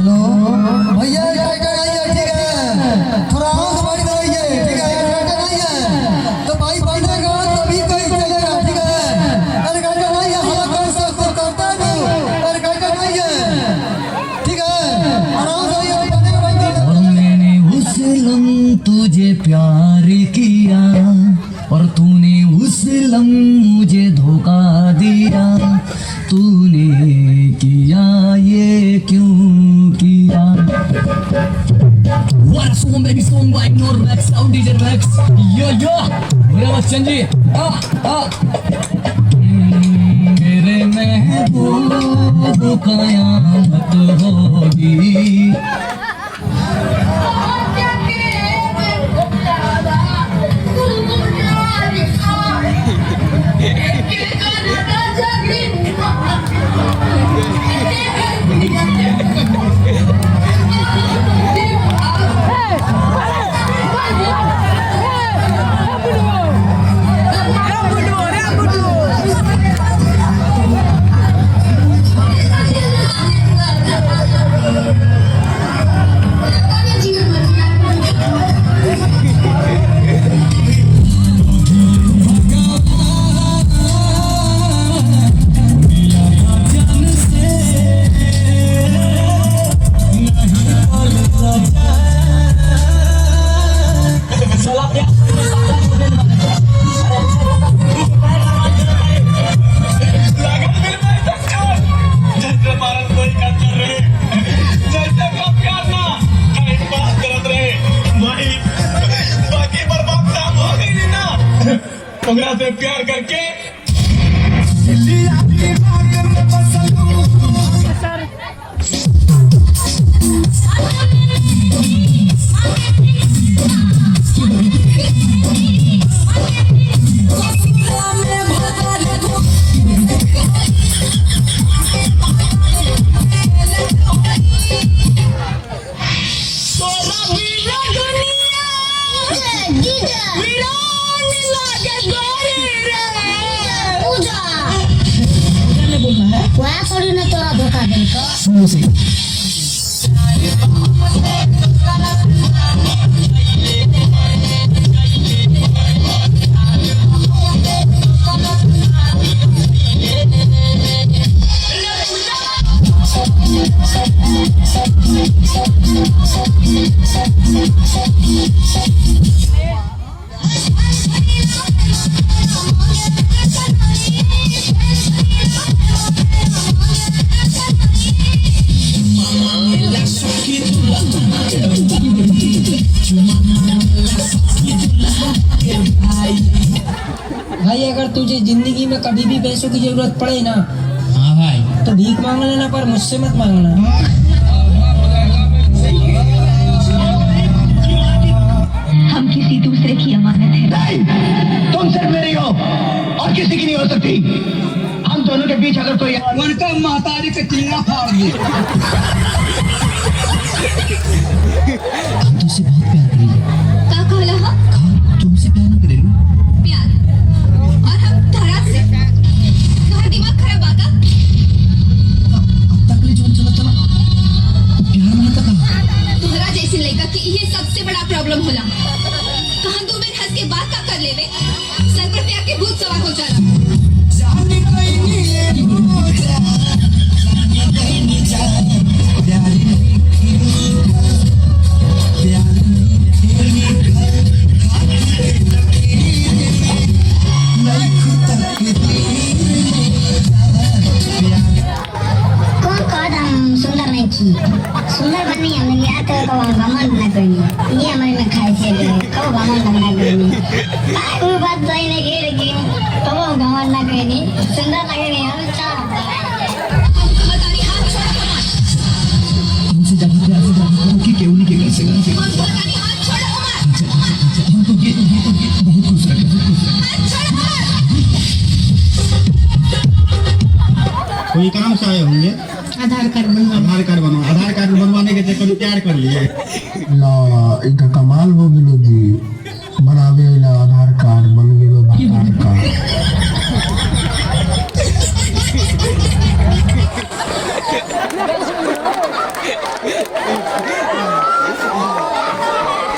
Hello भैया, tractor नहीं है, ठीक है, थोड़ा आवाज बढ़ गई है, ठीक है, ट्रैक्टर नहीं है तो भाई बनेगा तभी कोई चलेगा, ठीक है। अरे ट्रैक्टर नहीं है, हम कर सकते करते हैं, अरे ट्रैक्टर नहीं है, ठीक है, आराम से ये बनेगा। और मैंने उस लम तुझे प्यार किया और तूने उस लम मुझे धोखा दिया। तूने किया ये क्यों किया? What a song, baby song by Norvex, sound DJ Rex. Yo, मेरा बच्चन जी, मेरे महबूब कयामत होगी। कांग्रेस से प्यार करके थोड़ी ना तोरा धोखा देगा। सुनो से भाई अगर तुझे जिंदगी में कभी भी पैसों की जरूरत पड़े ना, हाँ भाई, तो भीख मांग लेना, पर मुझसे मत मांगना। हम किसी दूसरे की अमानत है। नहीं, तुम सिर्फ मेरी हो और किसी की नहीं हो सकती। हम दोनों के बीच अगर कोई उनका महतारी का चिल्ला फाड़ दे। तुझसे बहुत प्यार करेगी। का कहला हा? तुमसे प्यार ना करेगी। प्यार और हम धरा से तुम्हारा दिमाग खराब आगा। अब तक ले जोन चला प्यार नहीं था। तुम्हारा जैसे लड़का कि ये सबसे बड़ा प्रॉब्लम होला। कहां दो बेर हंस के बात का कर लेवे, सर पर प्यार के भूत सवार हो जाला। सुंदर बनी हमें लिया तो घमंड न करनी, ये हमारे में खाए से कब घमंड न करनी। कोई बात तो ही नहीं है, लेकिन कब घमंड न करनी, सुंदर लगेंगे हम चार। हमको बतानी हाथ छोड़ो कमाल। तुमसे जब प्यार से बात की केवली के कैसे हमको बतानी हाथ छोड़ो कमाल। हमको ये बहुत खुश रखे, बहुत खुश रखे। हाथ छोड़ो कमाल। कोई काम से आए होंगे। आधार कार्ड बनवाना। आधार कार्ड बनवाने के चक्कर में प्यार कर लिए। ला इनका कमाल हो गेलो जी, बनावे ला आधार कार्ड बन गेलो आधार कार्ड। है